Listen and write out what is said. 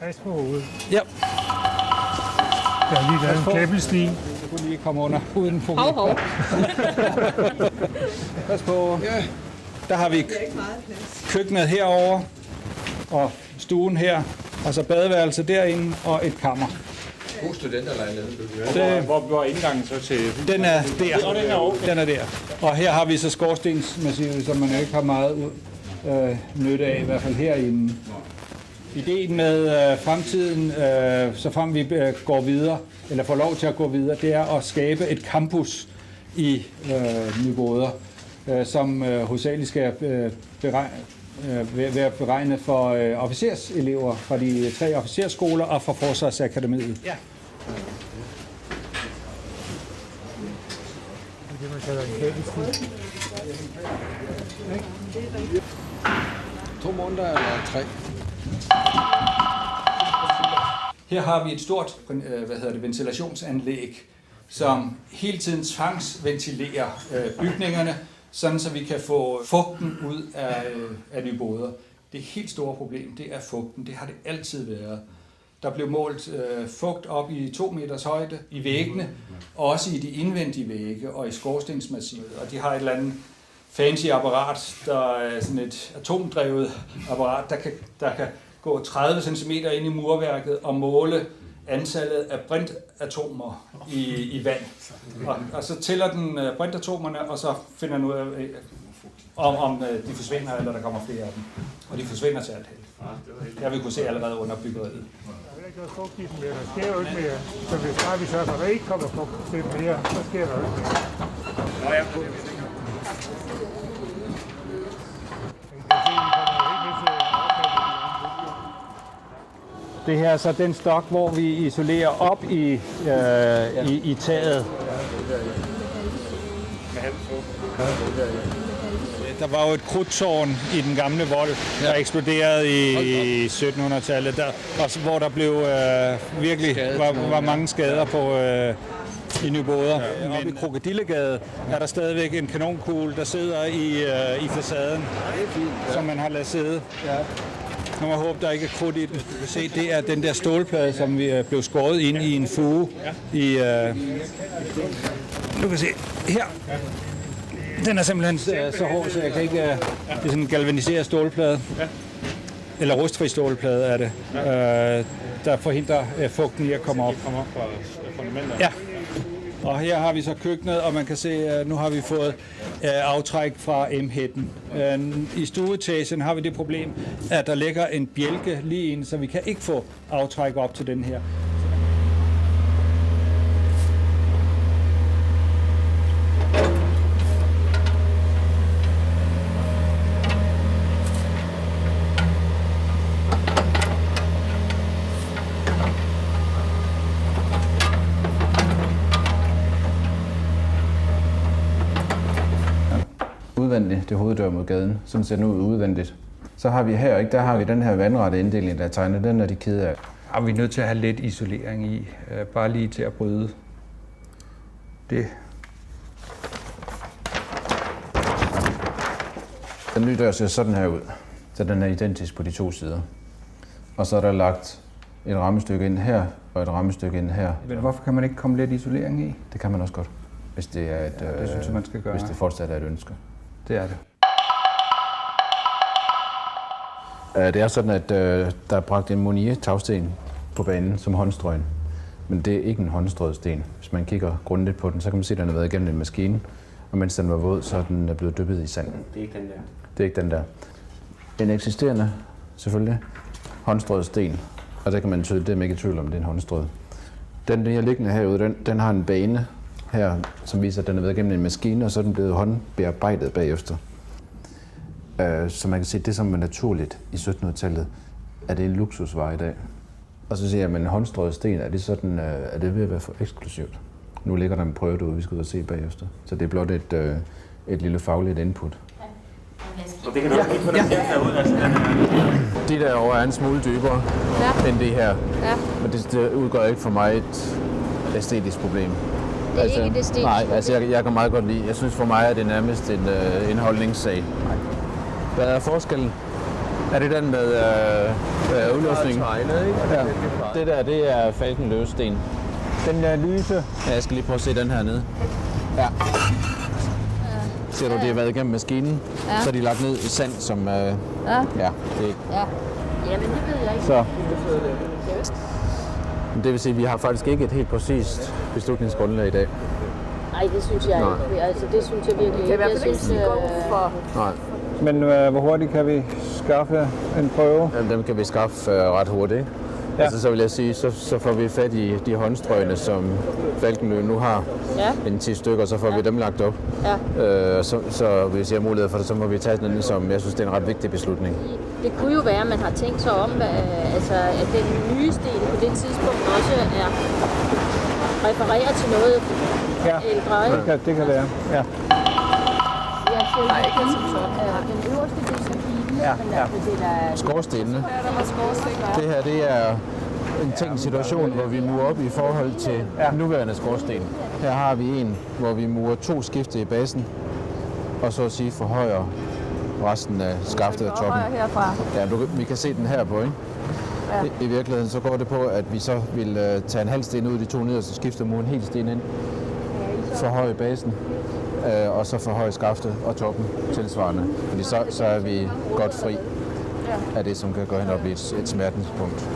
Pas på hovedet. Ja. Jeg har lige lavet en kæbelsti. Jeg kunne lige komme under huden på mig. Hov. Pas på. Ja. Der har vi køkkenet herover og stuen her, og så badeværelse derinde og et kammer. God studenterlejlighed. Hvor er indgangen så til? Den er der. Den er der. Og her har vi så skorstensmassivet, som man ikke har meget nytte af, i hvert fald herinde. Ideen med fremtiden, så frem vi går videre, eller får lov til at gå videre, det er at skabe et campus i Nyboder, som hovedsageligt skal være beregnet for officerselever fra de 3 officersskoler og fra Forsvarsakademiet. Ja. Det man kalder en kæbelsti. 2 måneder eller 3? Her har vi et stort ventilationsanlæg, som hele tiden tvangsventilerer bygningerne, sådan så vi kan få fugten ud af Nyboder. Det helt store problem, det er fugten. Det har det altid været. Der blev målt fugt op i 2 meters højde i væggene, også i de indvendige vægge og i skorstensmassivet. Og de har et eller andet fancy apparat, der er sådan et atomdrevet apparat, der kan gå 30 cm ind i murværket og måle antallet af brintatomer i vand. Og så tæller den brintatomerne, og så finder den ud af, om de forsvinder, eller der kommer flere af dem. Og de forsvinder til alt held. Det har vi kunne se allerede under byggeriet. Der er ikke noget fugt i den mere. Der sker jo ikke mere. Så hvis bare vi sørger for, at der ikke kommer fugt til mere, så sker der jo ikke mere. Nå, jeg kunne det. Det her er så den stok, hvor vi isolerer op i taget. Der var jo et krudttårn i den gamle vold, der eksploderede i 1700-tallet, hvor der blev virkelig var mange skader på i Nyboder. Oppe i Krokodillegade er der stadigvæk en kanonkugle, der sidder i facaden, som man har ladet sidde. Nu må jeg håbe, der ikke er krudt i den. Du kan se, det er den der stålplade, som vi blev skåret ind i en fuge. Du kan se, her. Den er simpelthen så hård, så jeg kan ikke... Det er sådan en galvaniseret stålplade. Eller rustfri stålplade er det. Der forhindrer fugten i at komme op. Ja. Og her har vi så køkkenet, og man kan se, at nu har vi fået aftræk fra M-hætten. I stueetagen har vi det problem, at der ligger en bjælke lige ind, så vi kan ikke få aftræk op til den her. Udvendigt, det er hoveddør mod gaden. Sådan ser den ud udvendigt. Så har vi her, ikke? Der har vi den her vandrette inddeling, der er tegnet. Den er de kede af. Og vi er nødt til at have lidt isolering i, bare lige til at bryde det. Den nye dør ser sådan her ud. Så den er identisk på de 2 sider. Og så er der lagt et rammestykke ind her, og et rammestykke ind her. Men hvorfor kan man ikke komme lidt isolering i? Det kan man også godt, hvis det er et, det synes jeg, man skal gøre. Hvis det fortsat er et ønske. Det er det. Det er sådan, at der er bragt en Monnier-tagsten på banen som håndstrøgen. Men det er ikke en håndstrøget sten. Hvis man kigger grundigt på den, så kan man se, at den har været igennem en maskine. Og mens den var våd, så er den blevet dyppet i sand. Det er ikke den der? Det er ikke den der. En eksisterende, selvfølgelig, håndstrøget sten. Og der kan man tydeligt, det er man ikke i tvivl om, det er en håndstrøget. Den her liggende herude, den har en bane her, som viser, at den har været igennem en maskine, og så er den blevet håndbearbejdet bagefter. Så man kan se, at det, som er naturligt i 1700-tallet, er det en luksusvare i dag. Og så siger jeg, at en håndstrøget sten, er det sådan, er det ved at være for eksklusivt? Nu ligger der en prøve derude, vi skal ud og se bagefter. Så det er blot et lille fagligt input. Så det kan du ikke få den derud, altså De derovre er en smule dybere end det her. Ja. Men det udgør ikke for mig et æstetisk problem. Det er ikke et æstetisk nej, altså jeg kan meget godt lide. Jeg synes for mig, at det er nærmest en holdningssag. Hvad er forskellen? Er det den med løsning. Ja. Det der, det er falkenløvesten. Den der lyse. Ja, jeg skal lige prøve at se den her nede. Ja. Ser du, det har været igennem maskinen. Ja. Så er de lagt ned i sand, som... Ja, det er... Ja. Jamen, det ved jeg ikke. Så. Men det vil sige, at vi har faktisk ikke et helt præcist beslutningsgrundlag i dag. Nej, det synes jeg ikke. Altså, det synes jeg virkelig ikke. Jeg synes, for... Nej. Men hvor hurtigt kan vi skaffe en prøve? Jamen, dem kan vi skaffe ret hurtigt. Ja. Altså, så vil jeg sige, så får vi fat i de håndstrøgne, som Falkenløve nu har. Ja. En 10 stykker, så får vi dem lagt op. Ja. Så hvis jeg har mulighed for det, så må vi tage den, som jeg synes, det er en ret vigtig beslutning. Det kunne jo være, at man har tænkt sig om, altså, at den nye sten på det tidspunkt også er refereret til noget ældre. Ikke? Det kan være. Ja. Jeg siger ikke som sådan. Den øverste del som bilen, Ja, men ja. altså, det der... Skorstenene. Der var skorsten. Det her, det er en tænkt situation, hvor vi murer op i forhold til nuværende skorsten. Her har vi en, hvor vi murer 2 skifte i basen, og så at sige forhøjer resten af skaftet og toppen. Herfra. Ja, vi kan se den her på, ikke? Ja. I virkeligheden så går det på, at vi så vil tage en halv sten ud af de 2 nederste, skifte muren en hel sten ind, forhøje basen, og så forhøje skaftet og toppen tilsvarende. Fordi så er vi godt fri af det, som kan gå hen og blive et smertenspunkt.